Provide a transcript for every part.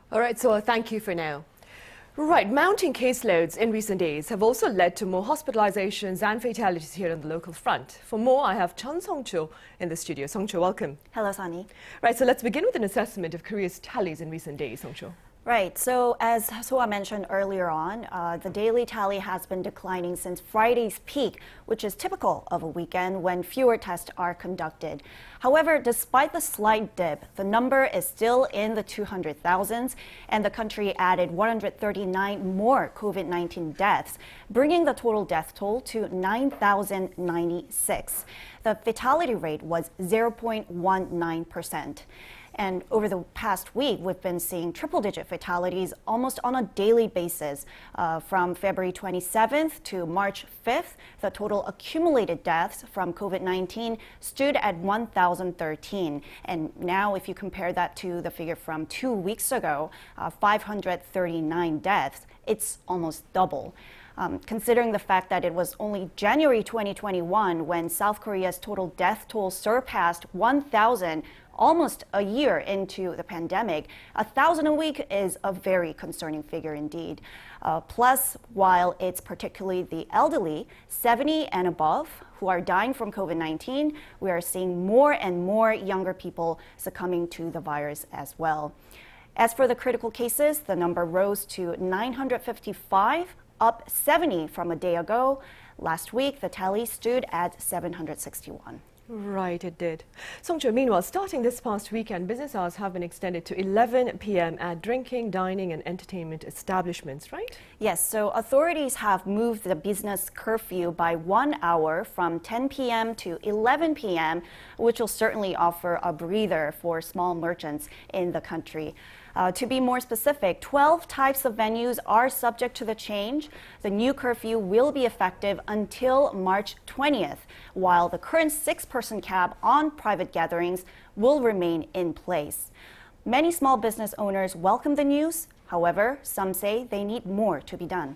All right, so thank you for now. Right, mounting caseloads in recent days have also led to more hospitalizations and fatalities here on the local front. For more, I have JEON Sung-CHO in the studio. Sung-CHO, welcome. Hello, Sun-hee. Right, so let's begin with an assessment of Korea's tallies in recent days, Sung-CHO. Right, so as Soa mentioned earlier on, the daily tally has been declining since Friday's peak, which is typical of a weekend when fewer tests are conducted. However, despite the slight dip, the number is still in the 200,000s, and the country added 139 more COVID-19 deaths, bringing the total death toll to 9,096. The fatality rate was 0.19%. And over the past week, we've been seeing triple-digit fatalities almost on a daily basis. From February 27th to March 5th, the total accumulated deaths from COVID-19 stood at 1,013. And now, if you compare that to the figure from 2 weeks ago, 539 deaths, it's almost double. Considering the fact that it was only January 2021 when South Korea's total death toll surpassed 1,000, almost a year into the pandemic, 1,000 a week is a very concerning figure indeed. Plus, while it's particularly the elderly, 70 and above, who are dying from COVID-19, we are seeing more and more younger people succumbing to the virus as well. As for the critical cases, the number rose to 955, up 70 from a day ago. Last week, the tally stood at 761. Right, it did. Sung-CHO, meanwhile, starting this past weekend, business hours have been extended to 11 p.m. at drinking, dining and entertainment establishments, right? Yes, so authorities have moved the business curfew by 1 hour from 10 p.m. to 11 p.m., which will certainly offer a breather for small merchants in the country. To be more specific, 12 types of venues are subject to the change. The new curfew will be effective until March 20th, while the current 6-person cap on private gatherings will remain in place. Many small business owners welcome the news. However, some say they need more to be done.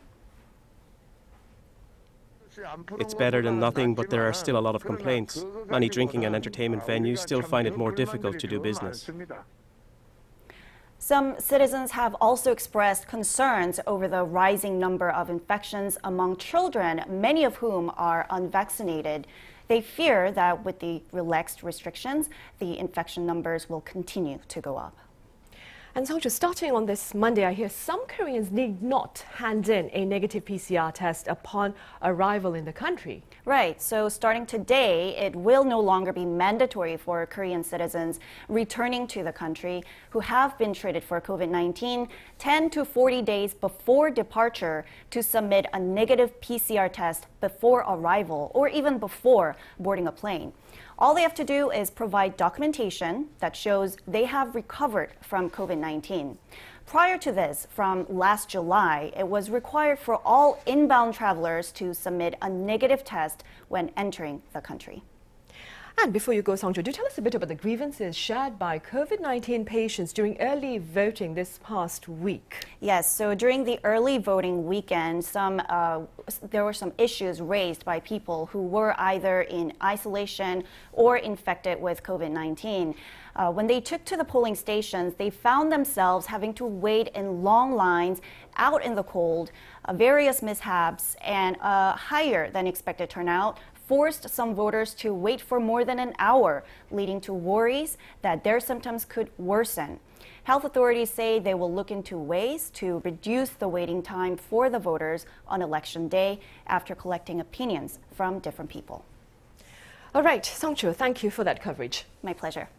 It's better than nothing, but there are still a lot of complaints. Many drinking and entertainment venues still find it more difficult to do business. Some citizens have also expressed concerns over the rising number of infections among children, many of whom are unvaccinated. They fear that with the relaxed restrictions, the infection numbers will continue to go up. And so, just starting on this Monday, I hear some Koreans need not hand in a negative PCR test upon arrival in the country. Right, so starting today, it will no longer be mandatory for Korean citizens returning to the country who have been treated for COVID-19 10 to 40 days before departure to submit a negative PCR test before arrival or even before boarding a plane. All they have to do is provide documentation that shows they have recovered from COVID-19. Prior to this, from last July, it was required for all inbound travelers to submit a negative test when entering the country. And before you go, Sung-CHO, do tell us a bit about the grievances shared by COVID-19 patients during early voting this past week. Yes, so during the early voting weekend, there were some issues raised by people who were either in isolation or infected with COVID-19. When they took to the polling stations, they found themselves having to wait in long lines out in the cold. Various mishaps and a higher than expected turnout forced some voters to wait for more than an hour, leading to worries that their symptoms could worsen. Health authorities say they will look into ways to reduce the waiting time for the voters on election day after collecting opinions from different people. All right, Sung-CHO, thank you for that coverage. My pleasure.